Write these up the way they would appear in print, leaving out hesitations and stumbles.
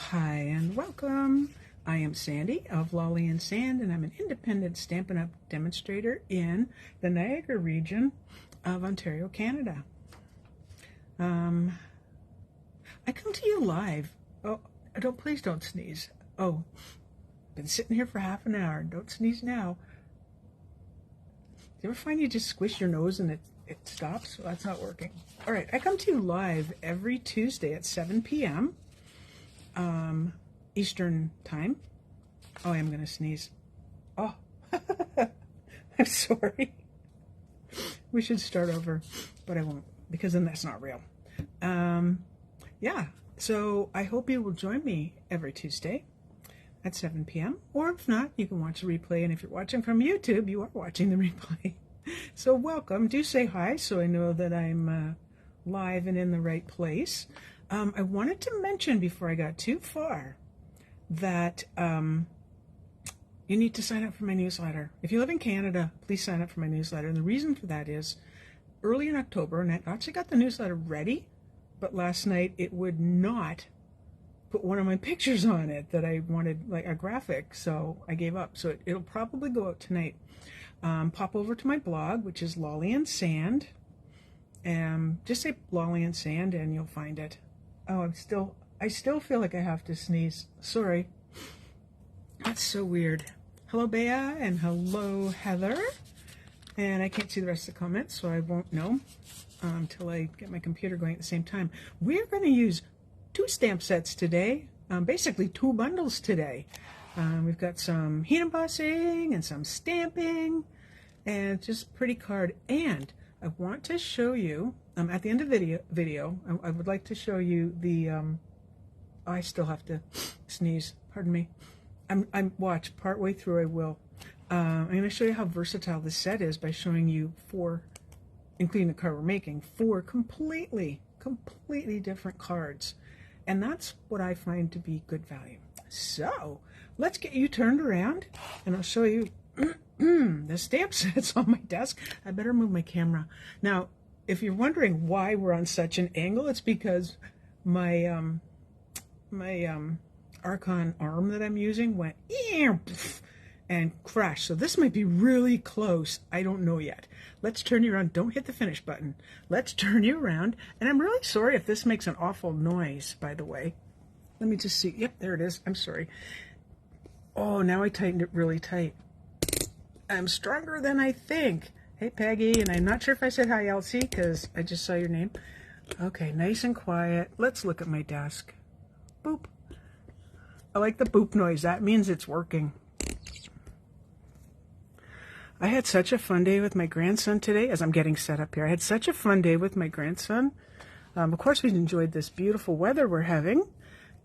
Hi and welcome. I am Sandy of Lolly and Sand, and I'm an independent Stampin' Up! Demonstrator in the Niagara region of Ontario, Canada. I come to you live. Oh, please don't sneeze. Oh, been sitting here for half an hour. Don't sneeze now. Do you ever find you just squish your nose and it stops? Well, that's not working. All right, I come to you live every Tuesday at 7 p.m. Eastern time. Oh, I'm going to sneeze. Oh, I'm sorry. We should start over, but I won't, because then that's not real. Yeah, so I hope you will join me every Tuesday at 7 p.m. Or if not, you can watch the replay. And if you're watching from YouTube, you are watching the replay. So welcome. Do say hi so I know that I'm live and in the right place. I wanted to mention before I got too far that you need to sign up for my newsletter. If you live in Canada, please sign up for my newsletter. And the reason for that is early in October, and I actually got the newsletter ready, but last night it would not put one of my pictures on it that I wanted, like a graphic, so I gave up. So it'll probably go out tonight. Pop over to my blog, which is Lolly and Sand. Just say Lolly and Sand and you'll find it. Oh, I still feel like I have to sneeze. Sorry. That's so weird. Hello, Bea, and hello, Heather. And I can't see the rest of the comments, so I won't know until I get my computer going at the same time. We're going to use 2 stamp sets today, basically 2 bundles today. We've got some heat embossing and some stamping, and just pretty card. And I want to show you, at the end of the video, I would like to show you the, I still have to sneeze, pardon me. Watch, partway through I will. I'm going to show you how versatile this set is by showing you 4, including the card we're making, 4 completely different cards. And that's what I find to be good value. So, let's get you turned around, and I'll show you the stamp sets on my desk. I better move my camera. Now, if you're wondering why we're on such an angle, it's because my Archon arm that I'm using went and crashed. So this might be really close. I don't know yet. Let's turn you around. Don't hit the finish button. Let's turn you around. And I'm really sorry if this makes an awful noise, by the way. Let me just see. Yep, there it is. I'm sorry. Oh, now I tightened it really tight. I'm stronger than I think. Hey, Peggy, and I'm not sure if I said hi, Elsie, because I just saw your name. Okay, nice and quiet. Let's look at my desk. Boop. I like the boop noise. That means it's working. I had such a fun day with my grandson today, as I'm getting set up here. I had such a fun day with my grandson. Of course, we enjoyed this beautiful weather we're having.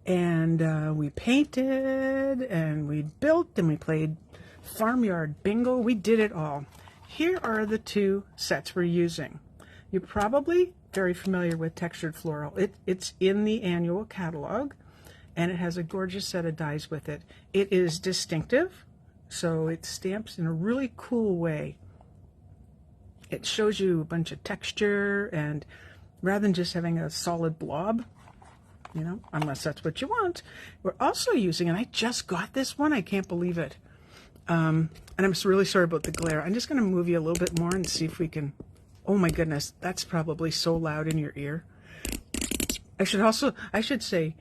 And we painted, and we built, and we played farmyard bingo. We did it all. Here are the 2 sets we're using. You're probably very familiar with Textured Floral. It's in the annual catalog, and it has a gorgeous set of dies with it. It is distinctive, so it stamps in a really cool way. It shows you a bunch of texture, and rather than just having a solid blob, you know, unless that's what you want. We're also using, and I just got this one, I can't believe it. And I'm really sorry about the glare. I'm just going to move you a little bit more and see if we can, oh my goodness, that's probably so loud in your ear. I should say,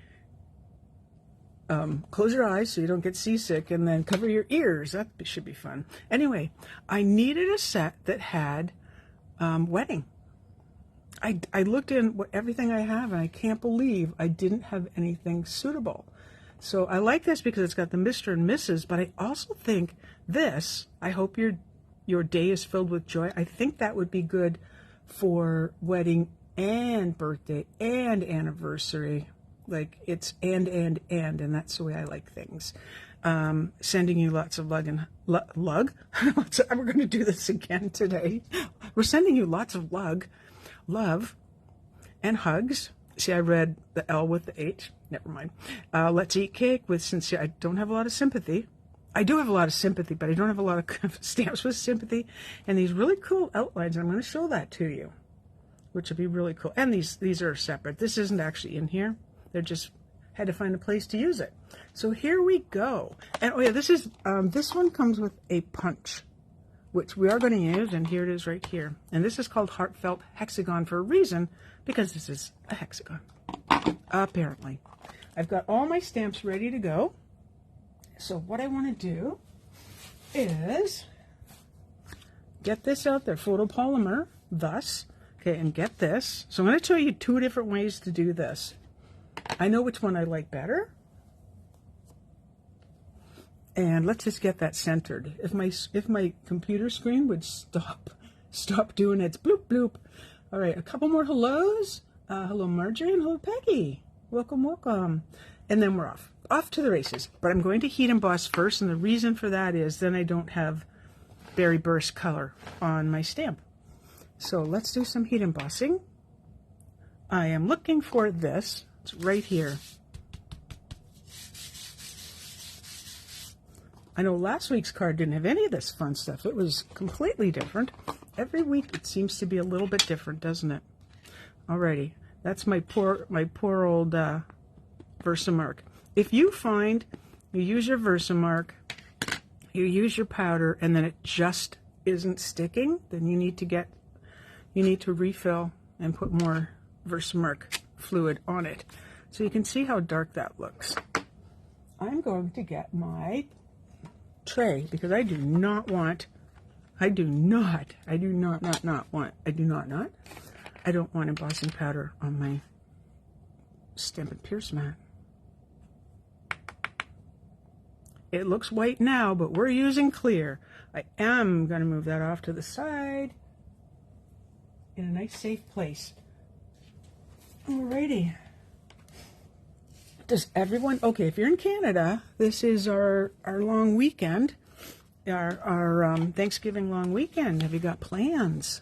close your eyes so you don't get seasick, and then cover your ears. That should be fun. Anyway, I needed a set that had wedding. I looked in everything I have, and I can't believe I didn't have anything suitable. So I like this because it's got the Mr. and Mrs., but I also think this, I hope your day is filled with joy. I think that would be good for wedding and birthday and anniversary. Like, it's and that's the way I like things. Sending you lots of lug. We're going to do this again today. We're sending you lots of love, and hugs. See, I read the L with the H. Never mind. Let's eat cake with sincere. I don't have a lot of sympathy. I do have a lot of sympathy, but I don't have a lot of stamps with sympathy. And these really cool outlines. I'm going to show that to you. which would be really cool. And these are separate. This isn't actually in here. They're just had to find a place to use it. So here we go. And oh yeah, this one comes with a punch, which we are going to use, and here it is right here. And this is called Heartfelt Hexagon for a reason, because this is a hexagon, apparently. I've got all my stamps ready to go. So what I want to do is get this out there, photopolymer, thus, okay, and get this. So I'm going to show you 2 different ways to do this. I know which one I like better. And let's just get that centered. If my computer screen would stop doing its bloop bloop. All right, a couple more hellos. Hello Marjorie and hello Peggy. Welcome, welcome. And then we're off to the races. But I'm going to heat emboss first, and the reason for that is then I don't have berry burst color on my stamp. So let's do some heat embossing. I am looking for this. It's right here. I know last week's card didn't have any of this fun stuff. It was completely different. Every week it seems to be a little bit different, doesn't it? Alrighty, that's my poor old Versamark. If you find you use your Versamark, you use your powder, and then it just isn't sticking, then you need to refill and put more Versamark fluid on it. So you can see how dark that looks. I'm going to get my tray because I do not want embossing powder on my Stampin' Pierce mat. It looks white now, but we're using clear. I am going to move that off to the side in a nice safe place. Alrighty. Does everyone, okay, if you're in Canada, this is our long weekend, our Thanksgiving long weekend. Have you got plans?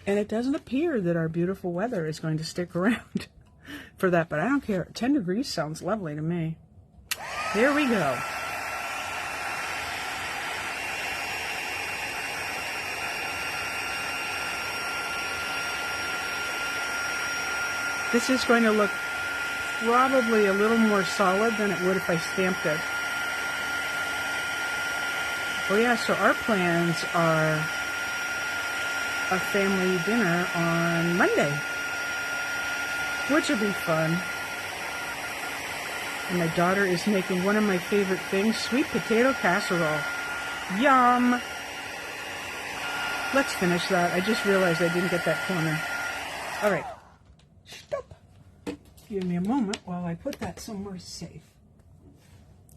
And it doesn't appear that our beautiful weather is going to stick around for that, but I don't care. 10 degrees sounds lovely to me. Here we go. This is going to look probably a little more solid than it would if I stamped it. Oh yeah, so our plans are a family dinner on Monday, which will be fun. And my daughter is making one of my favorite things, sweet potato casserole. Yum! Let's finish that. I just realized I didn't get that corner. All right. Stop. Give me a moment while I put that somewhere safe.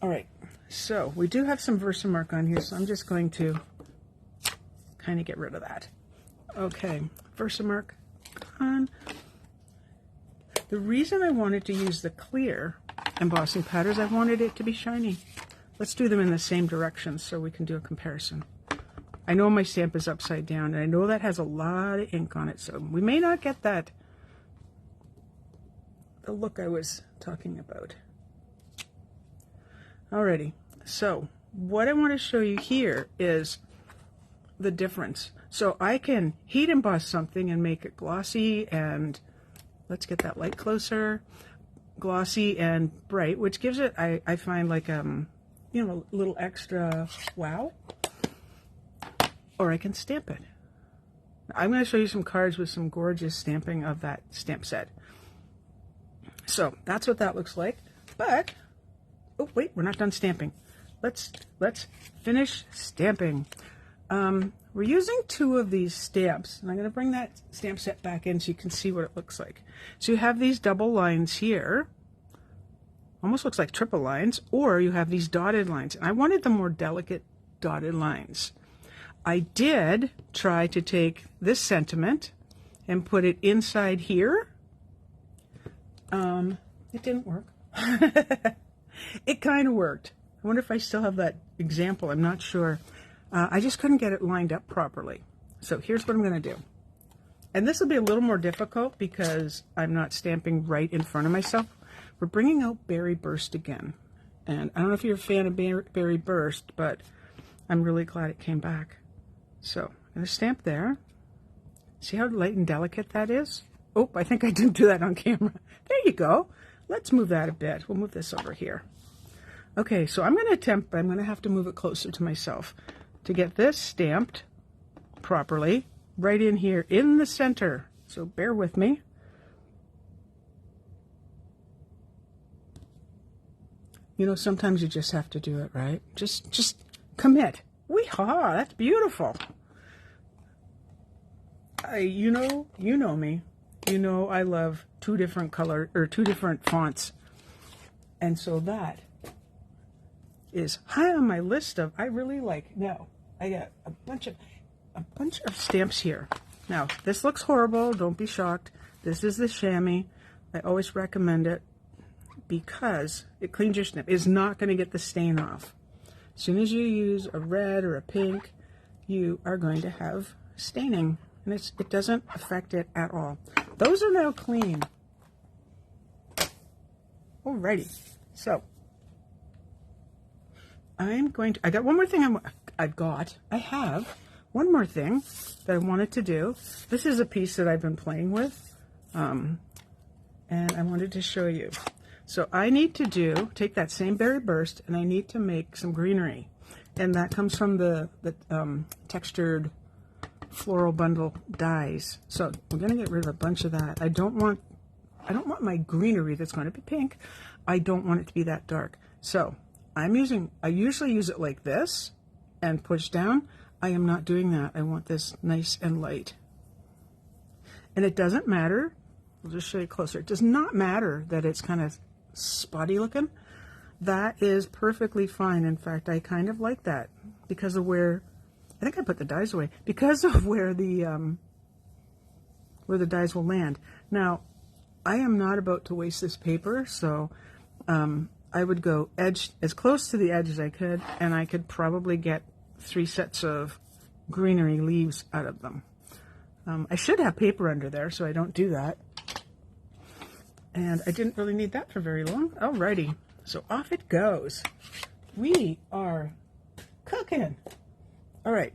All right. So we do have some Versamark on here, so I'm just going to kind of get rid of that. Okay. Versamark on. The reason I wanted to use the clear embossing powders, I wanted it to be shiny. Let's do them in the same direction so we can do a comparison. I know my stamp is upside down, and I know that has a lot of ink on it, so we may not get that, the look I was talking about. Alrighty, so what I want to show you here is the difference. So I can heat emboss something and make it glossy and, let's get that light closer, glossy and bright, which gives it, I find, like, you know, a little extra wow. Or I can stamp it. I'm going to show you some cards with some gorgeous stamping of that stamp set. So that's what that looks like. But, oh wait, we're not done stamping. Let's finish stamping. We're using 2 of these stamps, and I'm going to bring that stamp set back in so you can see what it looks like. So you have these double lines here, almost looks like triple lines, or you have these dotted lines. And I wanted the more delicate dotted lines. I did try to take this sentiment and put it inside here. It didn't work. It kind of worked. I wonder if I still have that example. I'm not sure. I just couldn't get it lined up properly. So here's what I'm going to do. And this will be a little more difficult because I'm not stamping right in front of myself. We're bringing out Berry Burst again. And I don't know if you're a fan of Berry Burst, but I'm really glad it came back. So I'm going to stamp there. See how light and delicate that is? Oh, I think I didn't do that on camera. There you go. Let's move that a bit. We'll move this over here. Okay, so I'm going to attempt, but I'm going to have to move it closer to myself to get this stamped properly right in here in the center. So bear with me. You know, sometimes you just have to do it, right? Just commit. Wee-haw, that's beautiful. You know me. You know I love two different fonts. And so that is high on my list of I really like. Now, I got a bunch of stamps here. Now, this looks horrible, don't be shocked. This is the chamois. I always recommend it because it cleans your snip. It's not going to get the stain off. As soon as you use a red or a pink, you are going to have staining, and it doesn't affect it at all. Those are now clean. Alrighty, so I'm going to, I got one more thing I have one more thing that I wanted to do. This is a piece that I've been playing with, and I wanted to show you. So I need to take that same berry burst, and I need to make some greenery, and that comes from the Textured Floral bundle dies. So we're going to get rid of a bunch of that. I don't want my greenery that's going to be pink. I don't want it to be that dark. So I usually use it like this and push down. I am not doing that. I want this nice and light. And it doesn't matter. I'll just show you closer. It does not matter that it's kind of spotty looking. That is perfectly fine. In fact, I kind of like that because of where, I think I put the dies away, because of where the dies will land. Now, I am not about to waste this paper, so I would go edge as close to the edge as I could, and I could probably get 3 sets of greenery leaves out of them. I should have paper under there, so I don't do that. And I didn't really need that for very long. Alrighty, so off it goes. We are cooking. All right,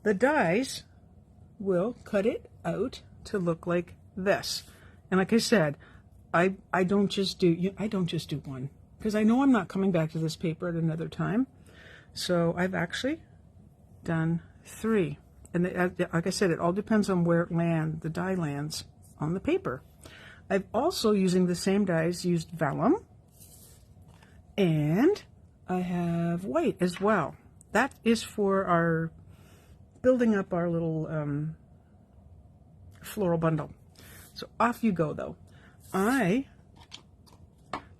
the dies will cut it out to look like this. And like I said, I don't just do one, because I know I'm not coming back to this paper at another time. So I've actually done 3. And like I said, it all depends on where the die lands on the paper. I've also, using the same dies, used vellum, and I have white as well. That is for our building up our little floral bundle. So off you go, though. I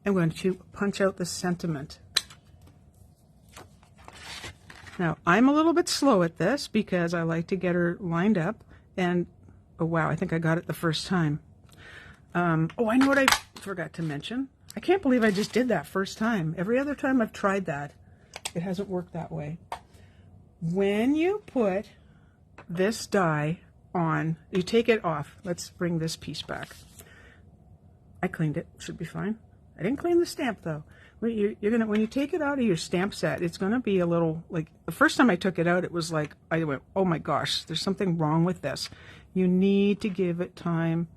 am going to punch out the sentiment. Now, I'm a little bit slow at this because I like to get her lined up, and oh wow, I think I got it the first time. Oh, I know what I forgot to mention. I can't believe I just did that first time. Every other time I've tried that, it hasn't worked that way. When you put this die on, you take it off. Let's bring this piece back. I cleaned it. Should be fine. I didn't clean the stamp though. When you take it out of your stamp set, it's gonna be a little like the first time I took it out. It was like I went, oh my gosh, there's something wrong with this. You need to give it time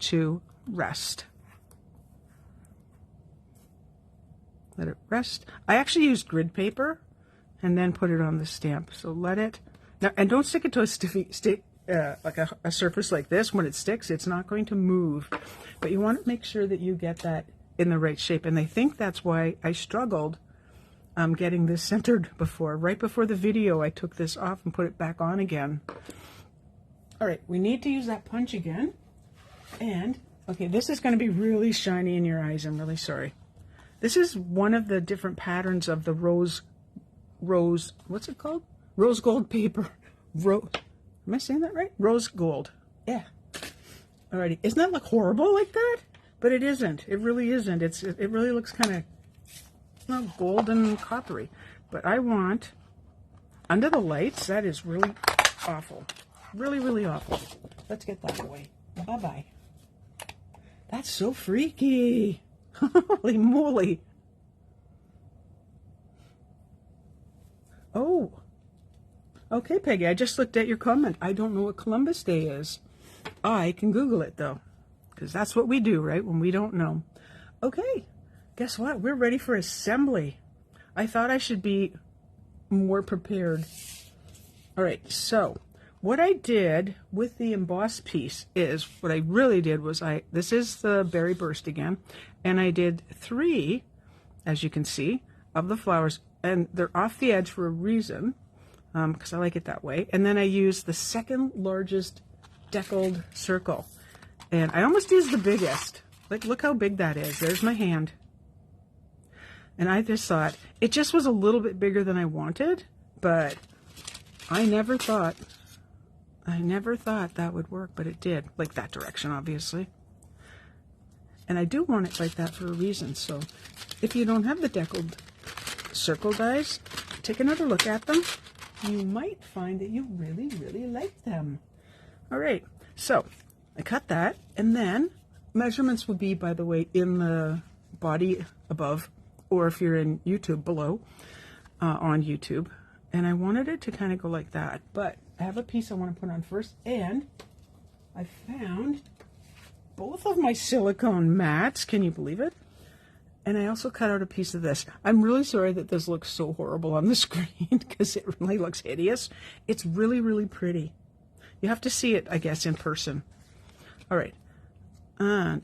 to rest. Let it rest. I actually used grid paper and then put it on the stamp. So let it now, and don't stick it to a like a surface like this. When it sticks, it's not going to move. But you want to make sure that you get that in the right shape. And I think that's why I struggled getting this centered before. Right before the video, I took this off and put it back on again. All right, we need to use that punch again. And okay, this is going to be really shiny in your eyes. I'm really sorry. This is one of the different patterns of the rose, what's it called? Rose gold paper. Am I saying that right? Rose gold. Yeah. Alrighty. Isn't that look horrible like that? But it isn't. It really isn't. It really looks kind of golden coppery. But I want, under the lights, that is really awful. Really, really awful. Let's get that away. Bye-bye. That's so freaky. Holy moly. Oh. Okay, Peggy, I just looked at your comment. I don't know what Columbus Day is. I can Google it, though. because that's what we do, right, when we don't know. Okay, guess what? We're ready for assembly. I thought I should be more prepared. All right, so what I did with the embossed piece is, what I really did was this is the berry burst again, and I did 3, as you can see, of the flowers, and they're off the edge for a reason, because I like it that way. And then I used the second largest Deckled Circle, and I almost used the biggest. Like, look how big that is. There's my hand. And I just thought, it just was a little bit bigger than I wanted, but I never thought that would work, but it did. Like that direction, obviously. And I do want it like that for a reason. So if you don't have the Deckled Circle, guys, take another look at them. You might find that you really, really like them. All right, so I cut that, and then measurements will be, by the way, in the body above, or if you're in YouTube, below, on YouTube. And I wanted it to kind of go like that, but I have a piece I want to put on first, and I found both of my silicone mats. Can you believe it? And I also cut out a piece of this. I'm really sorry that this looks so horrible on the screen, because it really looks hideous. It's really, really pretty. You have to see it, I guess, in person. All right. And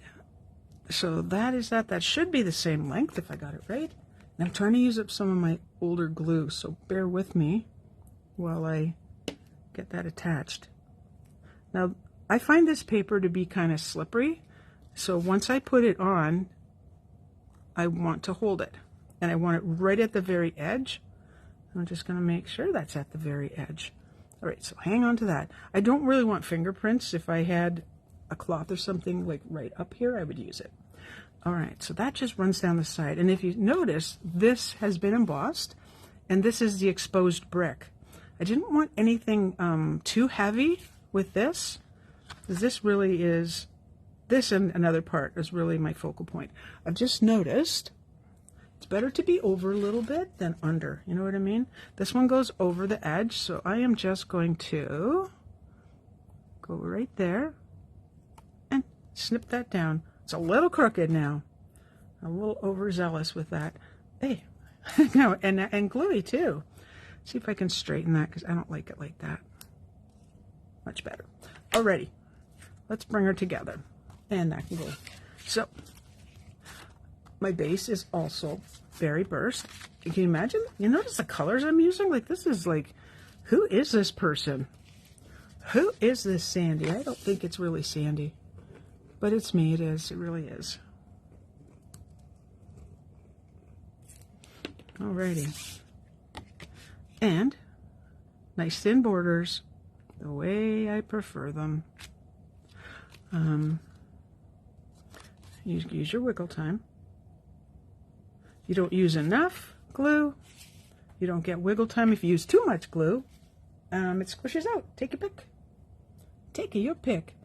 so that is that. That should be the same length if I got it right. And I'm trying to use up some of my older glue, so bear with me while I get that attached. Now, I find this paper to be kind of slippery, so once I put it on, I want to hold it, and I want it right at the very edge. I'm just going to make sure that's at the very edge. All right, so hang on to that. I don't really want fingerprints. If I had a cloth or something like right up here, I would use it. All right, so that just runs down the side. And if you notice, this has been embossed, and this is the exposed brick. I didn't want anything too heavy with this, because this really is, this and another part is really my focal point. I've just noticed it's better to be over a little bit than under. You know what I mean? This one goes over the edge, so I am just going to go right there and snip that down. It's a little crooked now. A little overzealous with that. Hey, no, and gluey too. See if I can straighten that, because I don't like it like that. Much better. Alrighty, let's bring her together. And that can go. So, my base is also berry burst. Can you imagine? You notice the colors I'm using? Like, this is like, who is this person? Who is this Sandy? I don't think it's really Sandy. But it's me, it is. It really is. Alrighty. And nice thin borders, the way I prefer them. Use your wiggle time. You don't use enough glue. You don't get wiggle time if you use too much glue. It squishes out. Take your pick. Take your pick.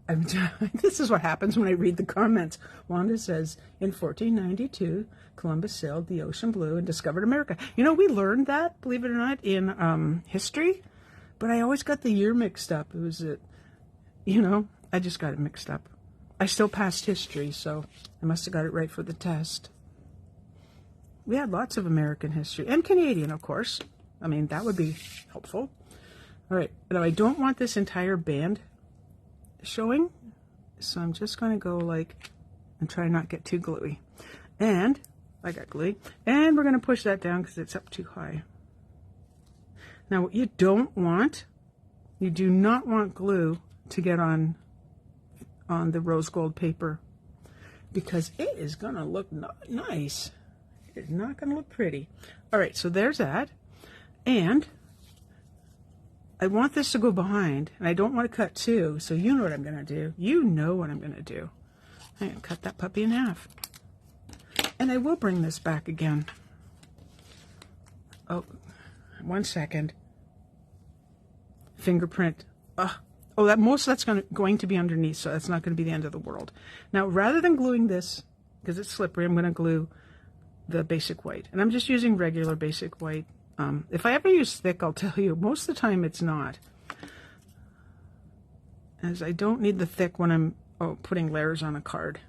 This is what happens when I read the comments. Wanda says, in 1492, Columbus sailed the ocean blue and discovered America. You know, we learned that, believe it or not, in history, but I always got the year mixed up. It was, you know, I just got it mixed up. I still passed history, so I must have got it right for the test. We had lots of American history, and Canadian, of course. I mean, that would be helpful. All right, now I don't want this entire band showing, so I'm just going to go like, and try not get too gluey. And I got gluey, and we're going to push that down because it's up too high. Now what you don't want, you do not want glue to get on the rose gold paper, because it is going to look not nice. It's not going to look pretty. All right, so there's that. And I want this to go behind, and I don't want to cut two, so you know what I'm going to do. You know what I'm going to do. I'm going to cut that puppy in half. And I will bring this back again. Oh, 1 second. Fingerprint. Oh, that's going to be underneath, so that's not going to be the end of the world. Now, rather than gluing this, because it's slippery, I'm going to glue the basic white. And I'm just using regular basic white. If I ever use thick, I'll tell you, most of the time it's not. as I don't need the thick when I'm putting layers on a card,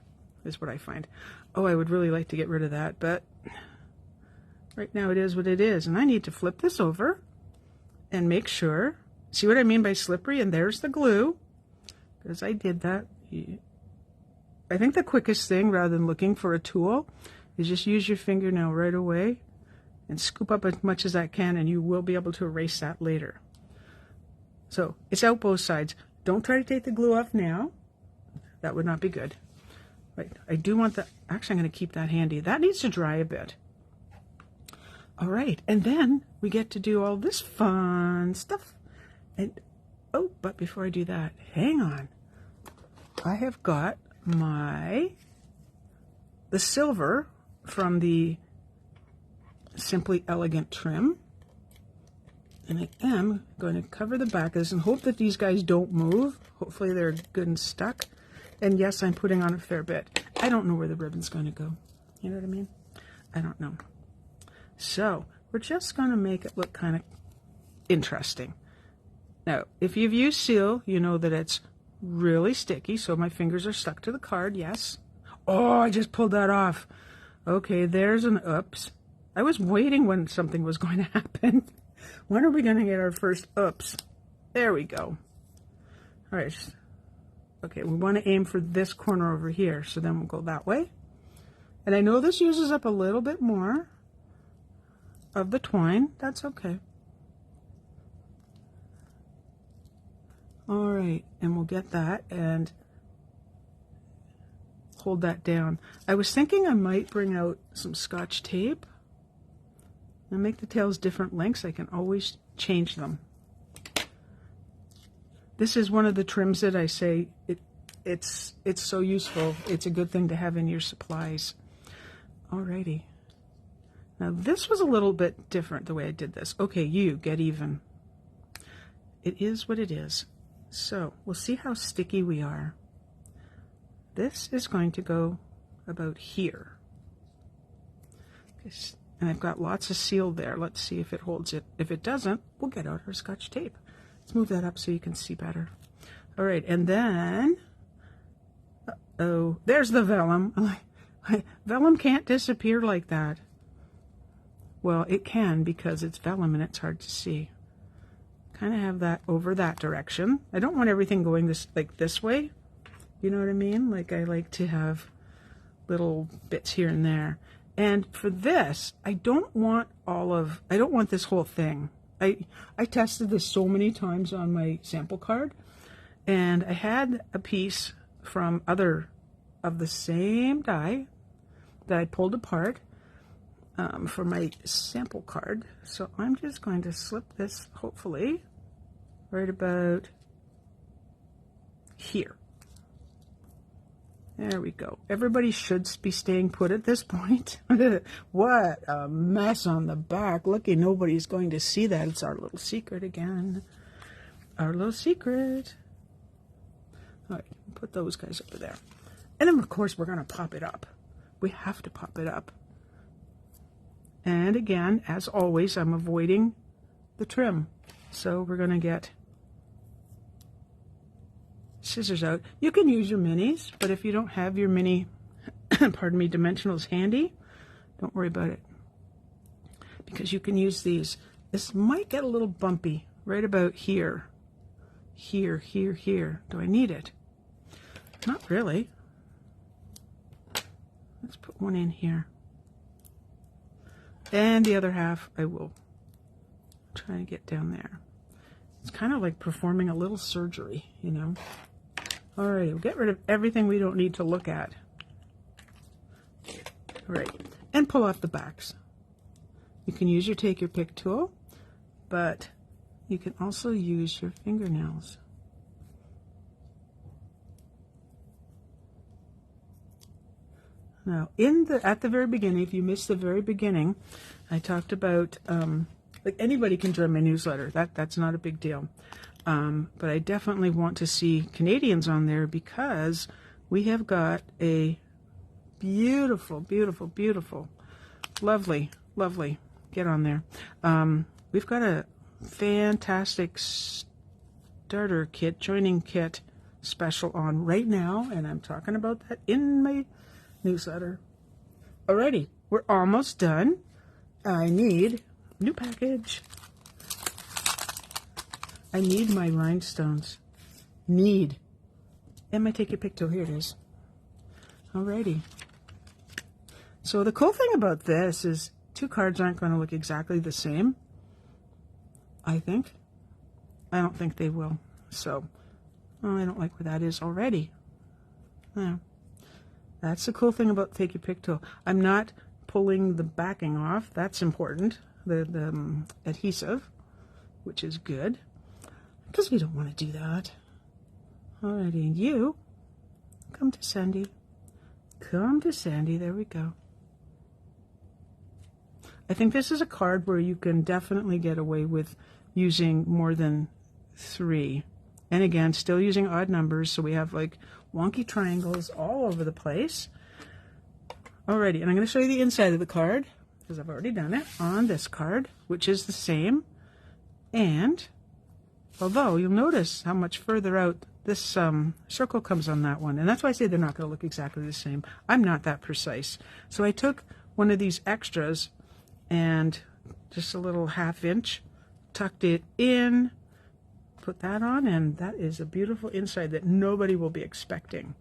is what I find. Oh, I would really like to get rid of that, but right now it is what it is. And I need to flip this over and make sure. See what I mean by slippery? And there's the glue, because I did that. I think the quickest thing, rather than looking for a tool, is just use your fingernail right away and scoop up as much as I can, and you will be able to erase that later. So it's out both sides. Don't try to take the glue off now. That would not be good. Right, I do want the, actually I'm going to keep that handy. That needs to dry a bit. All right, and then we get to do all this fun stuff. And, oh, but before I do that, hang on. I have got the silver from the Simply Elegant trim. And I am going to cover the back of this and hope that these guys don't move. Hopefully they're good and stuck. And yes, I'm putting on a fair bit. I don't know where the ribbon's going to go. You know what I mean? I don't know. So we're just going to make it look kind of interesting. Now, if you've used seal, you know that it's really sticky. So my fingers are stuck to the card. Yes. Oh, I just pulled that off. Okay, there's an oops. I was waiting when something was going to happen. When are we going to get our first oops? There we go. All right. Okay, we want to aim for this corner over here, so then we'll go that way. And I know this uses up a little bit more of the twine. That's okay. All right, and we'll get that and hold that down. I was thinking I might bring out some Scotch tape and make the tails different lengths. I can always change them. This is one of the trims that I say it's so useful. It's a good thing to have in your supplies. Alrighty. Now this was a little bit different the way I did this. Okay, you get even. It is what it is. So we'll see how sticky we are. This is going to go about here. And I've got lots of seal there. Let's see if it holds it. If it doesn't, we'll get out our Scotch tape. Let's move that up so you can see better. All right, and then, oh, there's the vellum. Vellum can't disappear like that. Well, it can because it's vellum and it's hard to see. Kind of have that over that direction. I don't want everything going this way. You know what I mean? Like I like to have little bits here and there. And for this, I don't want this whole thing. I tested this so many times on my sample card, and I had a piece from other of the same die that I pulled apart for my sample card. So I'm just going to slip this, hopefully, right about here. There we go. Everybody should be staying put at this point. What a mess on the back. Lucky nobody's going to see that. It's our little secret again. Our little secret. All right, put those guys over there. And then, of course, we're going to pop it up. We have to pop it up. And again, as always, I'm avoiding the trim. So we're going to get scissors out. You can use your minis, but if you don't have your mini, pardon me, dimensionals handy, don't worry about it. Because you can use these. This might get a little bumpy right about here. Here, here, here. Do I need it? Not really. Let's put one in here. And the other half I will try to get down there. It's kind of like performing a little surgery, you know. All right, we'll get rid of everything we don't need to look at. All right, and pull off the backs. You can use your take your pick tool, but you can also use your fingernails. Now, at the very beginning, if you missed the very beginning, I talked about like anybody can join my newsletter. That's not a big deal. But I definitely want to see Canadians on there because we have got a beautiful, beautiful, beautiful, lovely, lovely, get on there. We've got a fantastic starter kit, joining kit special on right now, and I'm talking about that in my newsletter. Alrighty, we're almost done. I need new package. I need my rhinestones. Need. And my Take Your Pick tool. Here it is. Alrighty. So the cool thing about this is 2 cards aren't going to look exactly the same. I think. I don't think they will. So, I don't like where that is already. Yeah. That's the cool thing about Take Your Pick tool. I'm not pulling the backing off. That's important. The adhesive, which is good, because we don't want to do that. Alrighty, and you come to Sandy. Come to Sandy. There we go. I think this is a card where you can definitely get away with using more than 3. And again, still using odd numbers, so we have like wonky triangles all over the place. Alrighty, and I'm going to show you the inside of the card, because I've already done it on this card, which is the same. And although you'll notice how much further out this circle comes on that one, and that's why I say they're not going to look exactly the same. I'm not that precise. So I took one of these extras and just a little 1/2 inch, tucked it in, put that on, and that is a beautiful inside that nobody will be expecting.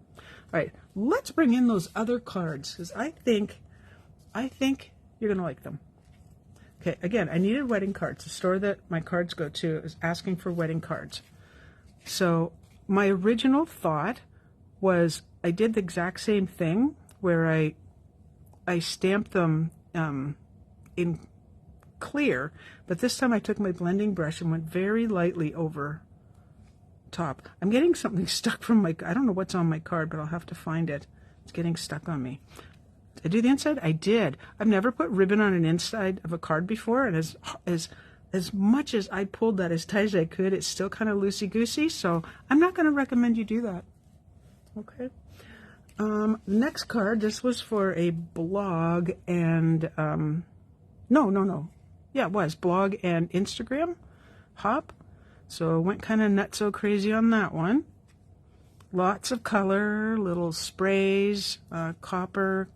All right, let's bring in those other cards, because I think you're going to like them. Okay, again, I needed wedding cards. The store that my cards go to is asking for wedding cards. So my original thought was I did the exact same thing where I stamped them in clear, but this time I took my blending brush and went very lightly over top. I'm getting something stuck from my, I don't know what's on my card, but I'll have to find it. It's getting stuck on me. Did I do the inside? I did. I've never put ribbon on an inside of a card before, and as much as I pulled that as tight as I could, it's still kind of loosey-goosey, so I'm not going to recommend you do that. Okay. Next card, this was for a blog and, no. Yeah, it was blog and Instagram hop. So went kind of nutso crazy on that one. Lots of color, little sprays, copper.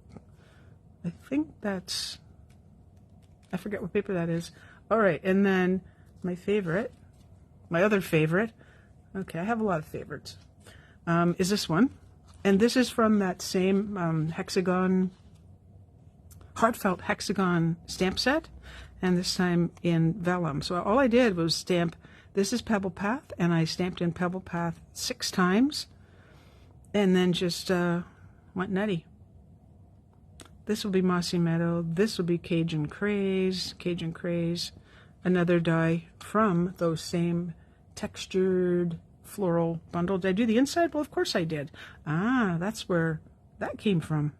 I think that's, I forget what paper that is. All right, and then my favorite, my other favorite, okay, I have a lot of favorites, is this one. And this is from that same Hexagon, Heartfelt Hexagon stamp set, and this time in vellum. So all I did was stamp, this is Pebble Path, and I stamped in Pebble Path 6 times, and then just went nutty. This will be Mossy Meadow, this will be Cajun Craze, another die from those same Textured Floral bundle. Did I do the inside? Well, of course I did. Ah, that's where that came from.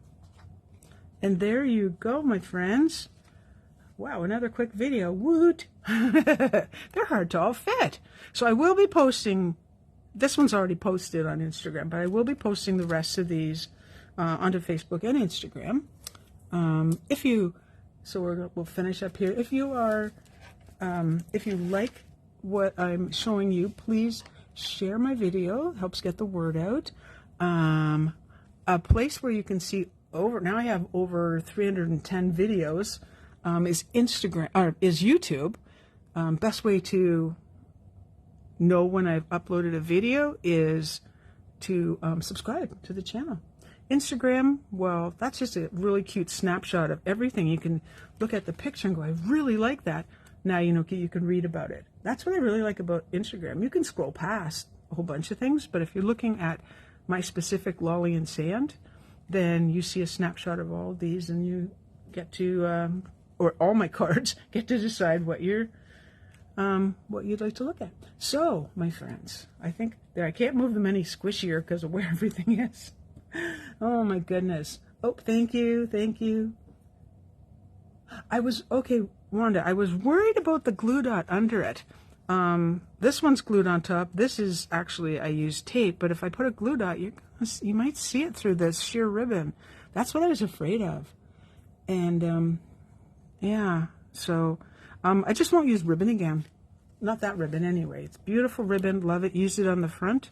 And there you go, my friends. Wow, another quick video. Woot! They're hard to all fit. So I will be posting, this one's already posted on Instagram, but I will be posting the rest of these onto Facebook and Instagram. We'll finish up here. If you are, if you like what I'm showing you, please share my video. It helps get the word out. A place where you can see now I have over 310 videos, is Instagram, or is YouTube. Best way to know when I've uploaded a video is to subscribe to the channel. Instagram, well, that's just a really cute snapshot of everything. You can look at the picture and go, I really like that. Now you know you can read about it. That's what I really like about Instagram. You can scroll past a whole bunch of things, but if you're looking at my specific lolly and sand, then you see a snapshot of all of these, and you get to, or all my cards, get to decide what you'd like to look at. So, my friends, I think I can't move them any squishier because of where everything is. Oh my goodness. Oh, thank you. Okay, Wanda, I was worried about the glue dot under it. This one's glued on top. This is actually, I used tape, but if I put a glue dot, you might see it through this sheer ribbon. That's what I was afraid of. And, yeah, so I just won't use ribbon again. Not that ribbon anyway. It's beautiful ribbon. Love it. Used it on the front.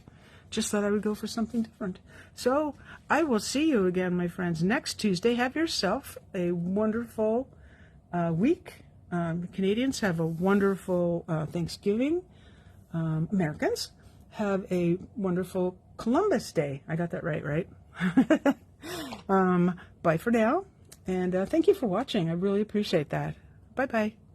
just thought I would go for something different. So I will see you again, my friends, next Tuesday. Have yourself a wonderful week. Canadians have a wonderful Thanksgiving. Americans have a wonderful Columbus Day. I got that right? Bye for now. And thank you for watching. I really appreciate that. Bye-bye.